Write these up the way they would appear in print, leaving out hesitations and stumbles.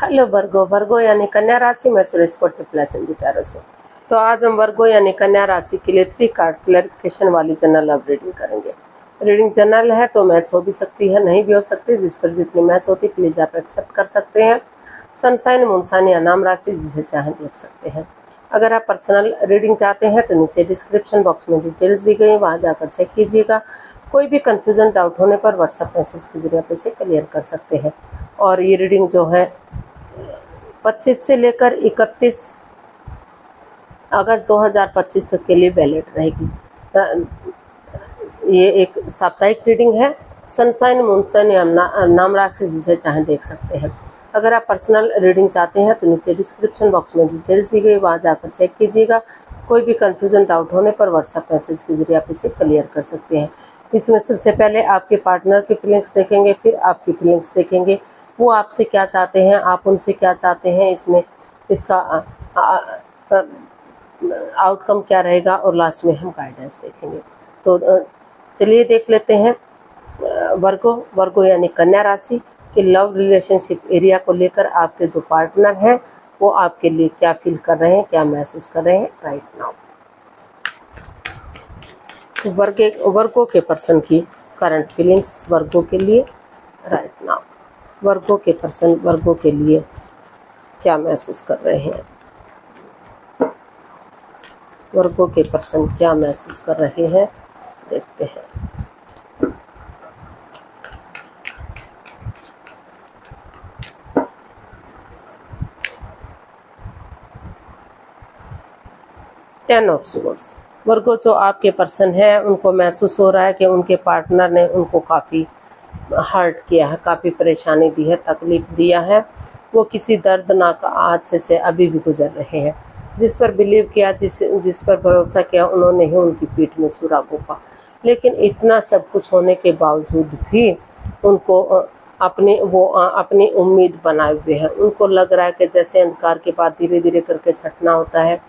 Hello वर्गो। वर्गो यानी कन्या राशि में सुरेश कोटी प्लस हिंदी प्यारों से। तो आज हम वर्गो यानी कन्या राशि के लिए 3 कार्ड क्लैरिफिकेशन वाली जनरल लव रीडिंग करेंगे। रीडिंग जनरल है तो मैच हो भी सकती है, नहीं भी हो सकती। जिस पर जितनी मैच होती प्लीज आप एक्सेप्ट कर सकते हैं। सनसाइन, मूनसाइन या नाम राशि जिसे चाहें देख सकते हैं। अगर आप पर्सनल रीडिंग चाहते हैं तो नीचे डिस्क्रिप्शन बॉक्स में डिटेल्स दी गई है, वहाँ जाकर चेक कीजिएगा। कोई भी कन्फ्यूजन डाउट होने पर व्हाट्सएप मैसेज के जरिए आप इसे क्लियर कर सकते हैं। और ये रीडिंग जो है 25 से लेकर 31 अगस्त 2025 तक के लिए वैलिड रहेगी। ये एक साप्ताहिक रीडिंग है। सनसाइन, मूनसाइन या नाम राशि जिसे चाहें देख सकते हैं। अगर आप पर्सनल रीडिंग चाहते हैं तो नीचे डिस्क्रिप्शन बॉक्स में डिटेल्स दी गई, वहाँ जाकर चेक कीजिएगा। कोई भी कन्फ्यूजन डाउट होने पर व्हाट्सएप मैसेज के जरिए आप इसे क्लियर कर सकते हैं। इसमें सबसे पहले आपके पार्टनर की फीलिंग्स देखेंगे, फिर आपकी फीलिंग्स देखेंगे, वो आपसे क्या चाहते हैं, आप उनसे क्या चाहते हैं, इसमें इसका आउटकम क्या रहेगा, और लास्ट में हम गाइडेंस देखेंगे। तो चलिए देख लेते हैं वर्गो। वर्गो यानी कन्या राशि के लव रिलेशनशिप एरिया को लेकर आपके जो पार्टनर हैं वो आपके लिए क्या फील कर रहे हैं, क्या महसूस कर रहे हैं राइट नाउ। वर्गो के पर्सन की करंट फीलिंग्स वर्गो के लिए राइट नाउ। वर्गो के पर्सन वर्गो के लिए क्या महसूस कर रहे हैं, वर्गो के पर्सन क्या महसूस कर रहे हैं देखते हैं। Ten of swords. वर्गो जो आपके पर्सन है उनको महसूस हो रहा है कि उनके पार्टनर ने उनको काफ़ी हर्ट किया है, काफ़ी परेशानी दी है, तकलीफ दिया है। वो किसी दर्दनाक हादसे से अभी भी गुजर रहे हैं। जिस पर बिलीव किया, जिस पर भरोसा किया, उन्होंने ही उनकी पीठ में छुरा घोंपा। लेकिन इतना सब कुछ होने के बावजूद भी उनको अपनी उम्मीद बनाए हुए हैं। उनको लग रहा है कि जैसे अंधकार के बाद धीरे धीरे करके छटना होता है,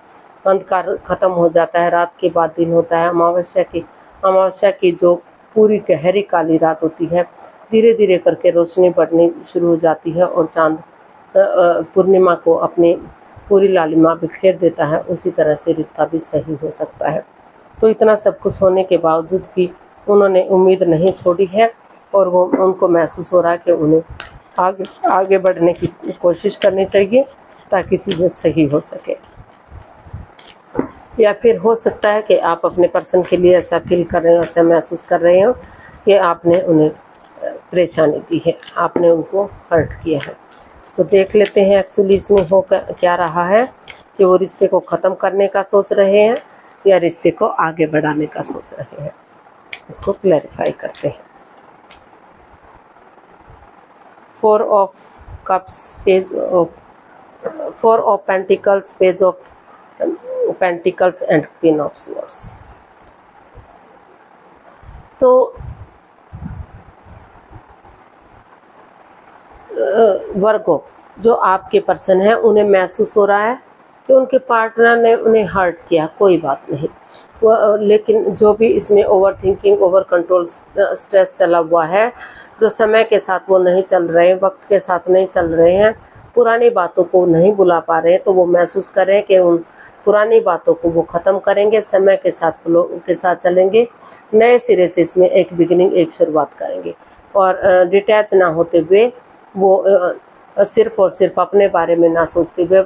अंधकार खत्म हो जाता है, रात के बाद दिन होता है। अमावस्या की जो पूरी गहरी काली रात होती है, धीरे धीरे करके रोशनी बढ़नी शुरू हो जाती है और चांद पूर्णिमा को अपनी पूरी लालिमा बिखेर देता है। उसी तरह से रिश्ता भी सही हो सकता है। तो इतना सब कुछ होने के बावजूद भी उन्होंने उम्मीद नहीं छोड़ी है और वो उनको महसूस हो रहा है कि उन्हें आगे बढ़ने की कोशिश करनी चाहिए ताकि चीज़ें सही हो सके। या फिर हो सकता है कि आप अपने पर्सन के लिए ऐसा फील कर रहे हो, ऐसा महसूस कर रहे हो कि आपने उन्हें परेशानी दी है, आपने उनको हर्ट किया है। तो देख लेते हैं एक्चुअली इसमें हो क्या रहा है, कि वो रिश्ते को ख़त्म करने का सोच रहे हैं या रिश्ते को आगे बढ़ाने का सोच रहे हैं। इसको क्लैरिफाई करते हैं। 4 of cups, page of 4 of pentacles, page of pentacles and queen of swords. तो वर्गो जो आपके पर्सन है उन्हें महसूस हो रहा है कि उनके पार्टनर ने उन्हें हर्ट किया, कोई बात नहीं लेकिन जो भी इसमें over thinking, over control, stress चला हुआ है, जो समय के साथ वो नहीं चल रहे हैं, वक्त के साथ नहीं चल रहे हैं, पुरानी बातों को नहीं भुला पा रहे हैं, तो वो महसूस करें कि उन पुरानी बातों को वो ख़त्म करेंगे, समय के साथ चलेंगे, नए सिरे से इसमें एक बिगिनिंग, एक शुरुआत करेंगे। और डिटैच ना होते हुए वो सिर्फ और सिर्फ अपने बारे में ना सोचते हुए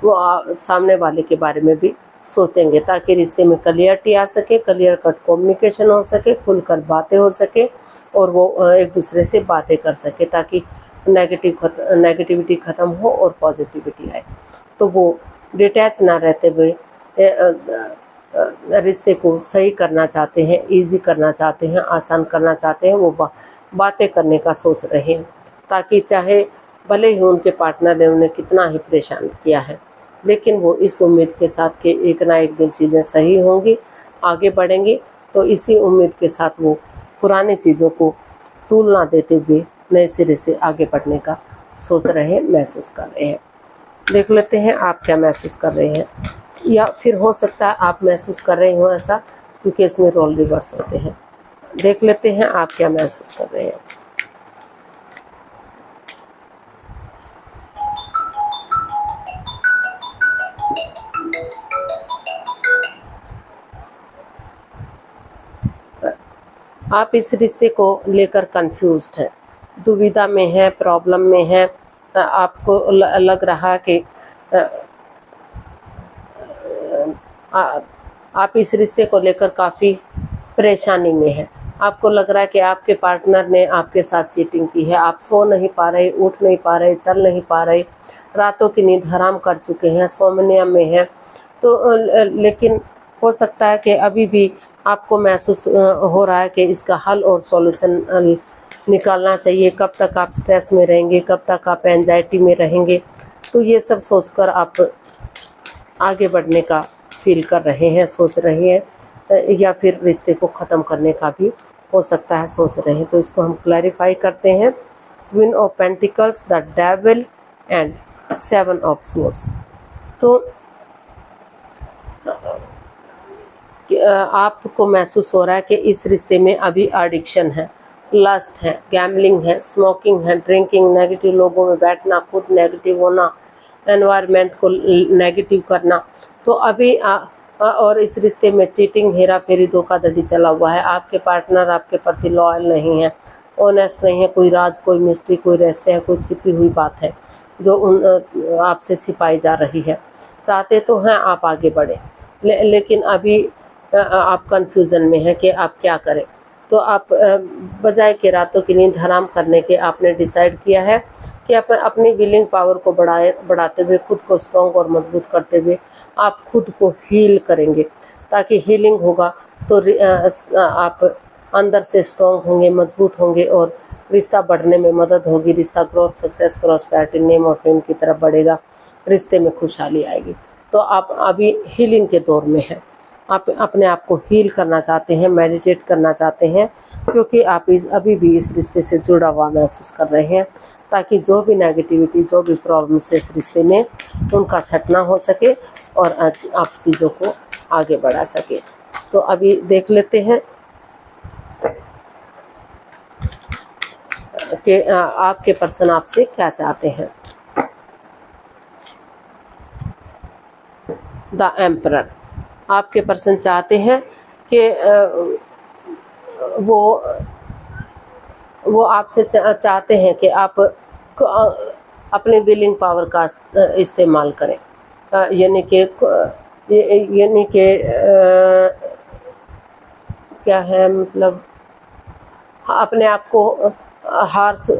वो सामने वाले के बारे में भी सोचेंगे, ताकि रिश्ते में क्लियरिटी आ सके, क्लियर कट कम्युनिकेशन हो सके, खुलकर बातें हो सके और वो एक दूसरे से बातें कर सके, ताकि नेगेटिविटी ख़त्म हो और पॉजिटिविटी आए। तो वो डिटैच ना रहते हुए रिश्ते को सही करना चाहते हैं, इजी करना चाहते हैं, आसान करना चाहते हैं। वो बातें करने का सोच रहे हैं, ताकि चाहे भले ही उनके पार्टनर ने उन्हें कितना ही परेशान किया है, लेकिन वो इस उम्मीद के साथ कि एक ना एक दिन चीज़ें सही होंगी, आगे बढ़ेंगी। तो इसी उम्मीद के साथ वो पुरानी चीज़ों को तूल ना देते हुए नए सिरे से आगे बढ़ने का सोच रहे हैं, महसूस कर रहे हैं। देख लेते हैं आप क्या महसूस कर रहे हैं, या फिर हो सकता है आप महसूस कर रहे हो ऐसा, क्योंकि इसमें रोल रिवर्स होते हैं। देख लेते हैं आप क्या महसूस कर रहे हैं। आप इस रिश्ते को लेकर कंफ्यूज्ड हैं, दुविधा में हैं, प्रॉब्लम में हैं। आपको लग रहा कि आप इस रिश्ते को लेकर काफ़ी परेशानी में हैं। आपको लग रहा है कि आपके पार्टनर ने आपके साथ चीटिंग की है। आप सो नहीं पा रहे, उठ नहीं पा रहे, चल नहीं पा रहे, रातों की नींद हराम कर चुके हैं, सोमनिया में हैं। तो लेकिन हो सकता है कि अभी भी आपको महसूस हो रहा है कि इसका हल और सॉल्यूशन निकालना चाहिए। कब तक आप स्ट्रेस में रहेंगे, कब तक आप एंजाइटी में रहेंगे। तो ये सब सोचकर आप आगे बढ़ने का फील कर रहे हैं, सोच रहे हैं, या फिर रिश्ते को ख़त्म करने का भी हो सकता है सोच रहे हैं। तो इसको हम क्लैरिफाई करते हैं। Queen of pentacles, the devil and 7 of swords. तो आपको महसूस हो रहा है कि इस रिश्ते में अभी एडिक्शन है, लस्ट है, गैम्बलिंग है, स्मोकिंग है, ड्रिंकिंग, नेगेटिव लोगों में बैठना, खुद नेगेटिव होना, एनवायरनमेंट को नेगेटिव करना। तो अभी और इस रिश्ते में चीटिंग, हेरा फेरी, धोखाधड़ी चला हुआ है। आपके पार्टनर आपके प्रति लॉयल नहीं है, ऑनेस्ट नहीं है। कोई राज, कोई मिस्ट्री, कोई रहस्य है, कोई छिपी हुई बात है जो आपसे छिपाई जा रही है। चाहते तो हैं आप आगे बढ़े, लेकिन अभी आप कंफ्यूजन में हैं कि आप क्या करें। तो आप बजाय के रातों की नींद हराम करने के आपने डिसाइड किया है कि आप अपनी विलिंग पावर को बढ़ाते हुए, खुद को स्ट्रॉन्ग और मजबूत करते हुए आप खुद को हील करेंगे। ताकि हीलिंग होगा तो आप अंदर से स्ट्रॉन्ग होंगे, मजबूत होंगे और रिश्ता बढ़ने में मदद होगी। रिश्ता ग्रोथ, सक्सेस, प्रॉस्पेरिटी, नेम और फेम की तरफ बढ़ेगा, रिश्ते में खुशहाली आएगी। तो आप अभी हीलिंग के दौर में हैं। आप अपने आप को हील करना चाहते हैं, मेडिटेट करना चाहते हैं, क्योंकि आप अभी भी इस रिश्ते से जुड़ा हुआ महसूस कर रहे हैं। ताकि जो भी नेगेटिविटी, जो भी प्रॉब्लम्स है इस रिश्ते में, उनका छटना हो सके और आप चीज़ों को आगे बढ़ा सके। तो अभी देख लेते हैं कि आपके पर्सन आपसे क्या चाहते हैं। द एम्परर, आपके पर्सन चाहते हैं कि वो आपसे चाहते हैं कि आप अपने विलिंग पावर का इस्तेमाल करें, यानी कि क्या है मतलब, अपने आप को हार्स,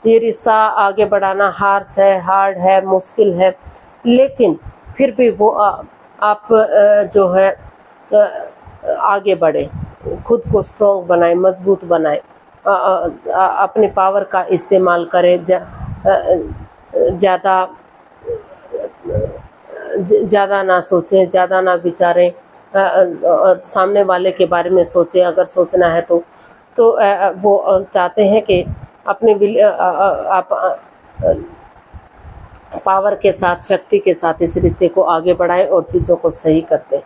ये रिश्ता आगे बढ़ाना हार्स है, हार्ड है, मुश्किल है, लेकिन फिर भी वो आप जो है आगे बढ़े, खुद को स्ट्रॉन्ग बनाए, मजबूत बनाए, अपने पावर का इस्तेमाल करें, ज़्यादा ना सोचें, ज़्यादा ना विचारें, सामने वाले के बारे में सोचें अगर सोचना है तो वो चाहते हैं कि अपने आप पावर के साथ, शक्ति के साथ इस रिश्ते को आगे बढ़ाएं और चीज़ों को सही कर दें।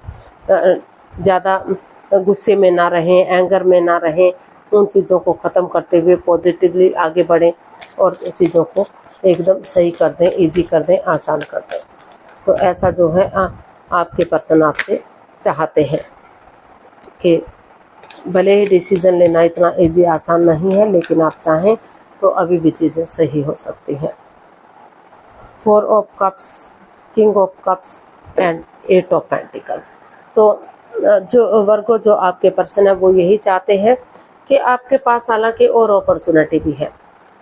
ज़्यादा गुस्से में ना रहें, एंगर में ना रहें, उन चीज़ों को ख़त्म करते हुए पॉजिटिवली आगे बढ़ें और चीज़ों को एकदम सही कर दें, इजी कर दें, आसान कर दें। तो ऐसा जो है आपके पर्सन आपसे चाहते हैं कि भले ही डिसीज़न लेना इतना इजी आसान नहीं है, लेकिन आप चाहें तो अभी भी चीज़ें सही हो सकती हैं। 4 of cups, king of cups and 8 of pentacles. तो जो वर्गो, जो आपके पर्सन है, वो यही चाहते हैं कि आपके पास हालांकि और अपॉर्चुनिटी भी है,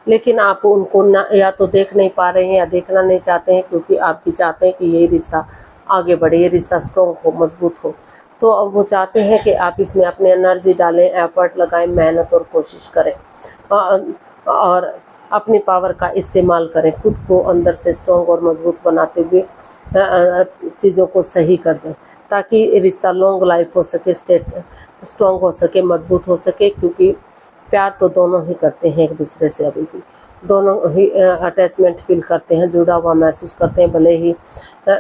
लेकिन आप उनको ना या तो देख नहीं पा रहे हैं या देखना नहीं चाहते हैं, क्योंकि आप भी चाहते हैं कि ये रिश्ता आगे बढ़े, ये रिश्ता स्ट्रॉन्ग हो, मजबूत हो। तो अब वो चाहते हैं कि आप इसमें अपनी एनर्जी डालें, एफर्ट लगाएं, मेहनत और कोशिश करें और अपनी पावर का इस्तेमाल करें, खुद को अंदर से स्ट्रॉन्ग और मजबूत बनाते हुए चीज़ों को सही कर दें, ताकि रिश्ता लॉन्ग लाइफ हो सके, स्ट्रॉन्ग हो सके, मजबूत हो सके। क्योंकि प्यार तो दोनों ही करते हैं एक दूसरे से, अभी भी दोनों ही अटैचमेंट फील करते हैं, जुड़ा हुआ महसूस करते हैं, भले ही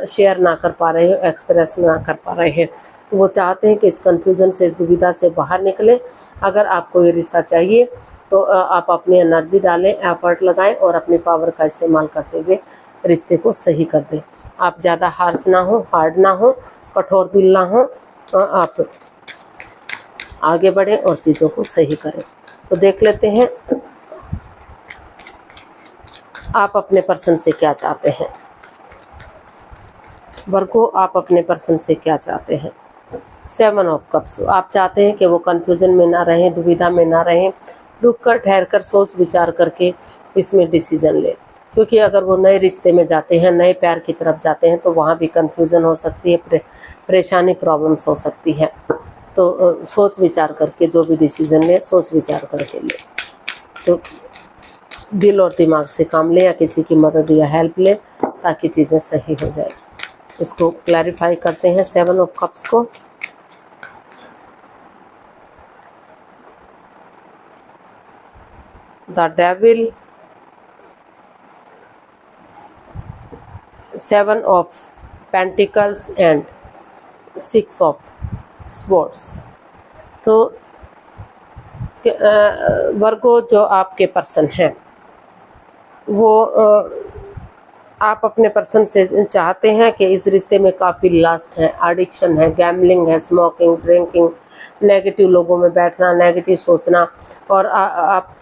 शेयर ना कर पा रहे हैं, एक्सप्रेस ना कर पा रहे हैं। तो वो चाहते हैं कि इस कन्फ्यूज़न से, इस दुविधा से बाहर निकलें। अगर आपको ये रिश्ता चाहिए तो आप अपनी एनर्जी डालें, एफर्ट लगाएं और अपनी पावर का इस्तेमाल करते हुए रिश्ते को सही कर दें। आप ज़्यादा हार्श ना हो, हार्ड ना हो, कठोर दिल ना हो, आप आगे बढ़ें और चीज़ों को सही करें। तो देख लेते हैं आप अपने पर्सन से क्या चाहते हैं। वर्गो, आप अपने पर्सन से क्या चाहते हैं। 7 ऑफ कप्स, आप चाहते हैं कि वो कंफ्यूजन में ना रहें, दुविधा में ना रहें, रुक कर ठहर कर सोच विचार करके इसमें डिसीजन लें। क्योंकि अगर वो नए रिश्ते में जाते हैं, नए प्यार की तरफ जाते हैं, तो वहाँ भी कंफ्यूजन हो सकती है, परेशानी, प्रॉब्लम्स हो सकती है। तो सोच विचार करके जो भी डिसीजन ले, सोच विचार करके ले। तो दिल और दिमाग से काम ले या किसी की मदद या हेल्प ले ताकि चीज़ें सही हो जाए। इसको क्लैरिफाई करते हैं 7 ऑफ कप्स को। The devil, 7 of pentacles and 6 of swords. तो वर्गो, जो आपके पर्सन हैं वो आप अपने पर्सन से चाहते हैं कि इस रिश्ते में काफ़ी लस्ट है, एडिक्शन है, गैम्बलिंग है, स्मोकिंग, ड्रिंकिंग, नेगेटिव लोगों में बैठना, नेगेटिव सोचना, और आप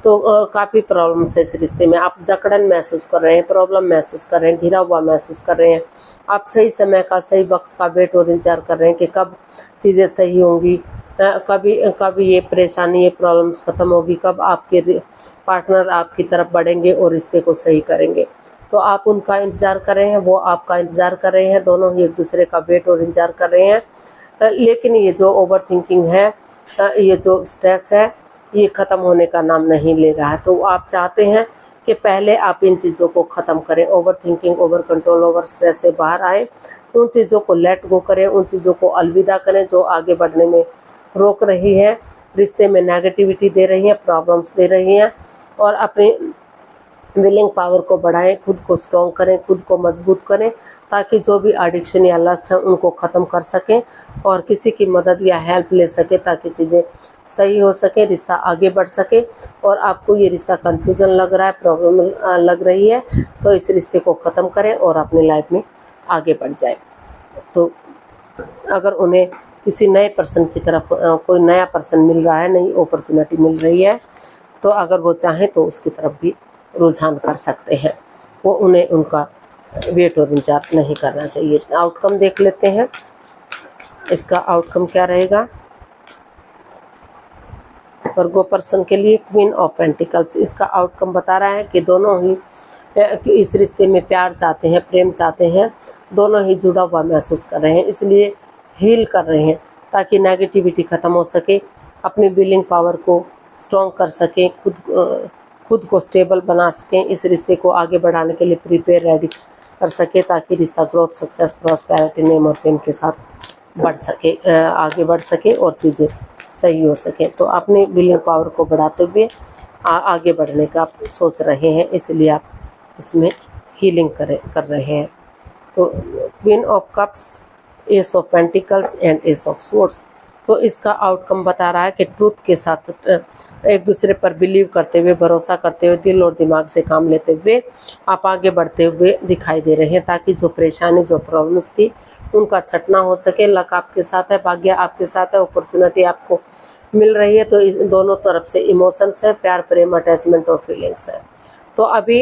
काफ़ी प्रॉब्लम्स है इस रिश्ते में। आप जकड़न महसूस कर रहे हैं, प्रॉब्लम महसूस कर रहे हैं, घिरा हुआ महसूस कर रहे हैं। आप सही समय का, सही वक्त का वेट और इंतजार कर रहे हैं कि कब चीज़ें सही होंगी, कब ये परेशानी, ये प्रॉब्लम्स ख़त्म होगी, कब आपके पार्टनर आपकी तरफ बढ़ेंगे और रिश्ते को सही करेंगे। तो आप उनका इंतज़ार कर रहे हैं, वो आपका इंतज़ार कर रहे हैं, दोनों ही एक दूसरे का वेट और इंतज़ार कर रहे हैं। लेकिन ये जो ओवर थिंकिंग है, ये जो स्ट्रेस है, ये ख़त्म होने का नाम नहीं ले रहा है। तो आप चाहते हैं कि पहले आप इन चीज़ों को ख़त्म करें, over thinking, over control, over stress से बाहर आएँ, उन चीज़ों को लेट गो करें, उन चीज़ों को अलविदा करें जो आगे बढ़ने में रोक रही है, रिश्ते में नेगेटिविटी दे रही है, प्रॉब्लम्स दे रही हैं, और अपनी विलिंग पावर को बढ़ाएं, खुद को स्ट्रॉन्ग करें, खुद को मजबूत करें, ताकि जो भी एडिक्शन या लस्ट है उनको ख़त्म कर सकें और किसी की मदद या हेल्प ले सके ताकि चीज़ें सही हो सके, रिश्ता आगे बढ़ सके। और आपको ये रिश्ता कन्फ्यूज़न लग रहा है, प्रॉब्लम लग रही है, तो इस रिश्ते को ख़त्म करें और अपनी लाइफ में आगे बढ़ जाए। तो अगर उन्हें किसी नए पर्सन की तरफ कोई नया पर्सन मिल रहा है, नई अपॉर्चुनिटी मिल रही है, तो अगर वो चाहें तो उसकी तरफ भी रुझान कर सकते हैं। वो उन्हें उनका वेट और इंतजार नहीं करना चाहिए। आउटकम देख लेते हैं, इसका आउटकम क्या रहेगा वर्गो पर्सन के लिए। क्वीन ऑफ पेंटिकल्स, इसका आउटकम बता रहा है कि दोनों ही इस रिश्ते में प्यार चाहते हैं, प्रेम चाहते हैं, दोनों ही जुड़ा हुआ महसूस कर रहे हैं, इसलिए हील कर रहे हैं ताकि नेगेटिविटी ख़त्म हो सके, अपनी विलिंग पावर को स्ट्रॉन्ग कर सकें, खुद को स्टेबल बना सकें, इस रिश्ते को आगे बढ़ाने के लिए प्रिपेयर रेडी कर सके ताकि रिश्ता ग्रोथ, सक्सेस, प्रॉस्पेरिटी, नेम और फेम के साथ बढ़ सके, आगे बढ़ सके और चीज़ें सही हो सके। तो अपनी विलिंग पावर को बढ़ाते हुए आगे बढ़ने का आप सोच रहे हैं, इसलिए आप इसमें हीलिंग कर रहे हैं। तो queen of cups, S of pentacles and S of swords. तो इसका आउटकम बता रहा है कि ट्रूथ के साथ एक दूसरे पर बिलीव करते हुए, भरोसा करते हुए, दिल और दिमाग से काम लेते हुए आप आगे बढ़ते हुए दिखाई दे रहे हैं, ताकि जो परेशानी, जो प्रॉब्लम्स थी उनका छटना हो सके। लक आपके साथ है, भाग्य आपके साथ है, अपॉर्चुनिटी आपको मिल रही है। तो इस दोनों तरफ से इमोशंस है, प्यार, प्रेम, अटैचमेंट और फीलिंग्स है। तो अभी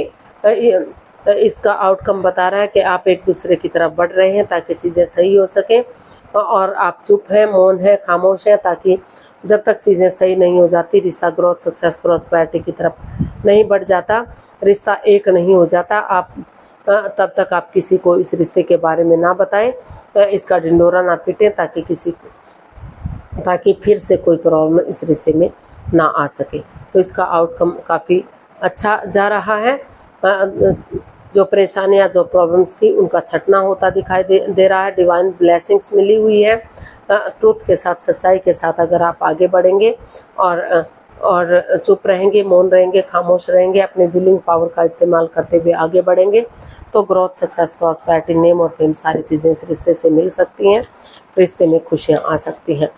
इसका आउटकम बता रहा है कि आप एक दूसरे की तरफ बढ़ रहे हैं ताकि चीज़ें सही हो सकें, और आप चुप हैं, मौन हैं, खामोश हैं, ताकि जब तक चीज़ें सही नहीं हो जाती, रिश्ता ग्रोथ, सक्सेस, प्रॉस्पेरिटी की तरफ नहीं बढ़ जाता, रिश्ता एक नहीं हो जाता, आप तब तक आप किसी को इस रिश्ते के बारे में ना बताएं, इसका ढिंडोरा ना पीटें, ताकि फिर से कोई प्रॉब्लम इस रिश्ते में ना आ सके। तो इसका आउटकम काफ़ी अच्छा जा रहा है। जो परेशानियां, जो प्रॉब्लम्स थी उनका छटना होता दिखाई दे रहा है। डिवाइन ब्लेसिंग्स मिली हुई है। ट्रूथ के साथ, सच्चाई के साथ अगर आप आगे बढ़ेंगे और चुप रहेंगे, मौन रहेंगे, खामोश रहेंगे, अपने विलिंग पावर का इस्तेमाल करते हुए आगे बढ़ेंगे, तो ग्रोथ, सक्सेस, प्रॉस्पेरिटी, नेम और फेम सारी चीज़ें इस रिश्ते से मिल सकती हैं, रिश्ते में खुशियाँ आ सकती हैं।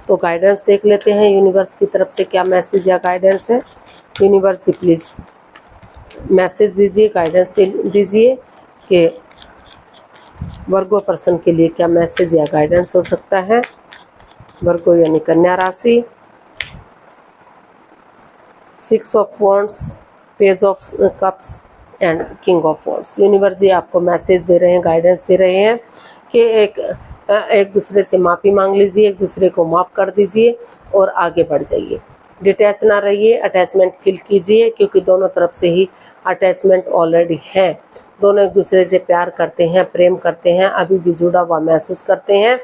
तो गाइडेंस देख लेते हैं यूनिवर्स की तरफ से क्या मैसेज या गाइडेंस है। यूनिवर्स जी प्लीज़ मैसेज दीजिए, गाइडेंस दीजिए कि वर्गो पर्सन के लिए क्या मैसेज या गाइडेंस हो सकता है। वर्गो यानी कन्या राशि। 6 of wands, page of cups and king of wands. Universe ji आपको मैसेज दे रहे हैं, गाइडेंस दे रहे हैं कि एक दूसरे से माफ़ी मांग लीजिए, एक दूसरे को माफ़ कर दीजिए और आगे बढ़ जाइए। डिटैच ना रहिए, अटैचमेंट फील कीजिए, क्योंकि दोनों तरफ से ही अटैचमेंट ऑलरेडी है। दोनों एक दूसरे से प्यार करते हैं, प्रेम करते हैं, अभी भी जुड़ा हुआ महसूस करते हैं।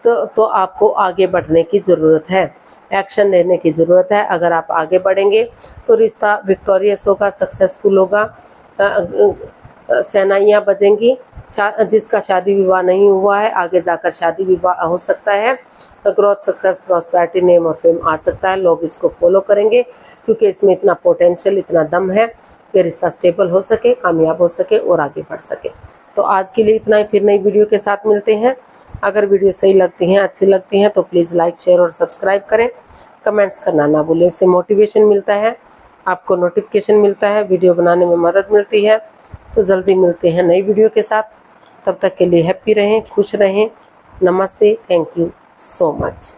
तो आपको आगे बढ़ने की ज़रूरत है, एक्शन लेने की ज़रूरत है। अगर आप आगे बढ़ेंगे तो रिश्ता विक्टोरियस होगा, सक्सेसफुल होगा, शहनाइयाँ बजेंगी। जिसका शादी विवाह नहीं हुआ है, आगे जाकर शादी विवाह हो सकता है। ग्रोथ, सक्सेस, प्रॉस्पेरिटी, नेम और फेम आ सकता है। लोग इसको फॉलो करेंगे क्योंकि इसमें इतना पोटेंशियल, इतना दम है कि रिश्ता स्टेबल हो सके, कामयाब हो सके और आगे बढ़ सके। तो आज के लिए इतना ही, फिर नई वीडियो के साथ मिलते हैं। अगर वीडियो सही लगती हैं, अच्छी लगती हैं तो प्लीज़ लाइक, शेयर और सब्सक्राइब करें। कमेंट्स करना ना भूलें, इससे मोटिवेशन मिलता है, आपको नोटिफिकेशन मिलता है, वीडियो बनाने में मदद मिलती है। तो जल्दी मिलते हैं नई वीडियो के साथ। तब तक के लिए हैप्पी रहें, खुश रहें। नमस्ते, थैंक यू सो मच।